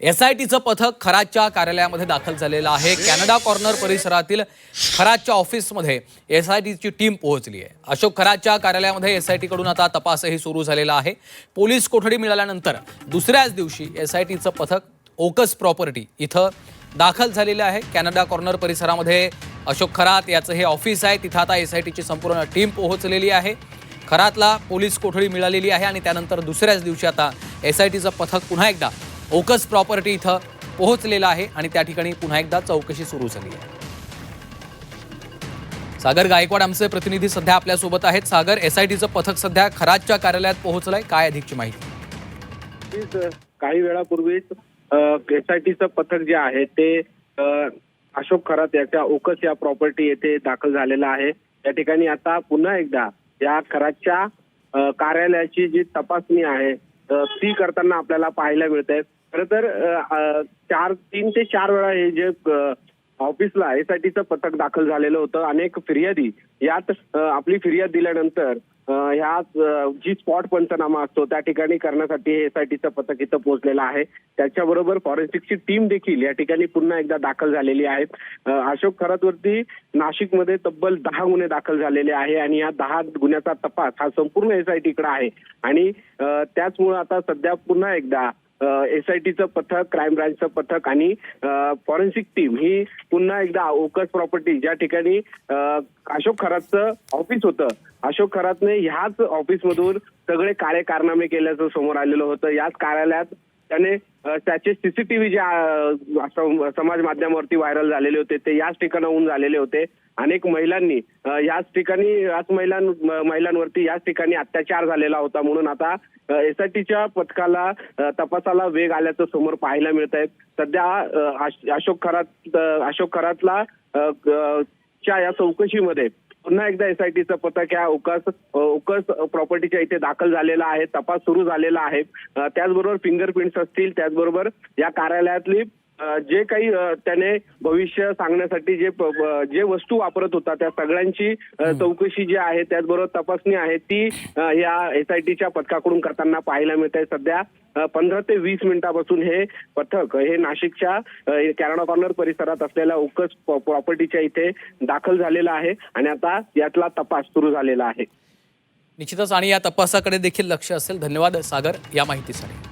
एसआयटीचं पथक खरातच्या कार्यालयामध्ये दाखल झालेलं आहे। कॅनडा कॉर्नर परिसरातील खरातच्या ऑफिसमध्ये एसआयटीची टीम पोहोचली आहे। अशोक खरातच्या कार्यालयामध्ये एसआयटीकडून आता तपासही सुरू झालेला आहे। पोलीस कोठडी मिळाल्यानंतर दुसऱ्याच दिवशी एसआयटीचं पथक ओकस प्रॉपर्टी इथं दाखल झालेलं आहे। कॅनडा कॉर्नर परिसरामध्ये अशोक खरात याचं हे ऑफिस आहे। तिथं आता एसआयटीची संपूर्ण टीम पोहोचलेली आहे। खरातला पोलीस कोठडी मिळालेली आहे आणि त्यानंतर दुसऱ्याच दिवशी आता एसआयटीचं पथक पुन्हा एकदा ओकस प्रॉपर्टी इथं पोहोचलेला आहे आणि त्या ठिकाणी पुन्हा एकदा चौकशी सुरू झाली आहे। सागर गायकवाड आमचे प्रतिनिधी सध्या आपल्या सोबत आहेत। सागर, एसआयटीचं पथक सध्या खरातच्या कार्यालयात पोहोचलंय, काय अधिकची माहिती? काही वेळापूर्वीच एसआयटीचं पथक जे आहे ते अशोक खरात याच्या ओकस या प्रॉपर्टी येथे दाखल झालेलं आहे। त्या ठिकाणी आता पुन्हा एकदा या खरातच्या कार्यालयाची जी तपासणी आहे ती करताना आपल्याला पाहायला मिळते। खरं तर 3 ते 4 वेळा हे जे ऑफिसला एसआयटीचं पथक दाखल झालेलं होतं। अनेक फिर्यादी यात आपली फिर्याद दिल्यानंतर ह्या जी स्पॉट पंचनामा असतो त्या ठिकाणी करण्यासाठी हे एसआयटीचं पथक इथं पोहोचलेलं आहे। त्याच्याबरोबर फॉरेन्सिकची टीम देखील या ठिकाणी पुन्हा एकदा दाखल झालेली आहे। अशोक खरातवरती नाशिकमध्ये तब्बल 10 गुन्हे दाखल झालेले आहे आणि या 10 गुन्ह्याचा तपास हा संपूर्ण एसआयटीकडे आहे आणि त्याचमुळे आता सध्या पुन्हा एकदा एसआयटीचं पथक, क्राईम ब्रांचचं पथक आणि फॉरेन्सिक टीम ही पुन्हा एकदा ओकस प्रॉपर्टी ज्या ठिकाणी अशोक खरातचं ऑफिस होतं, अशोक खरातने ह्याच ऑफिसमधून सगळे काळे कारनामे केल्याचं समोर आलेलं होतं। याच कार्यालयात त्याने त्याचे सीसीटीव्ही जे समाज माध्यमावरती व्हायरल झालेले होते ते याच ठिकाणाहून झालेले होते। अनेक महिलांनी याच महिलांवरती याच ठिकाणी अत्याचार झालेला होता। म्हणून आता एसआयटीच्या पथकाला तपासाला वेग आल्याचं समोर पाहायला मिळत आहे। सध्या अशोक खरातला या चौकशीमध्ये पुन्हा एकदा एसआयटीचं पथक या ओकस प्रॉपर्टीच्या इथे दाखल झालेला आहे। तपास सुरू झालेला आहे। त्याचबरोबर फिंगरप्रिंट्स असतील, त्याचबरोबर या कार्यालयातली जे काही त्याने भविष्य सांगण्यासाठी जे वस्तू वापरत होता त्या सगळ्यांची चौकशी जी आहे त्याचबरोबर तपासणी आहे ती या एसआयटीच्या पथकाकडून करताना पाहायला मिळत आहे। सध्या 15 ते 20 मिनिटापासून हे पथक हे नाशिकच्या कॅनडा कॉर्नर परिसरात असलेल्या ओकस प्रॉपर्टीच्या इथे दाखल झालेला आहे आणि आता यातला तपास सुरू झालेला आहे। निश्चितच आणि या तपासाकडे देखील लक्ष असेल। धन्यवाद सागर या माहितीसाठी।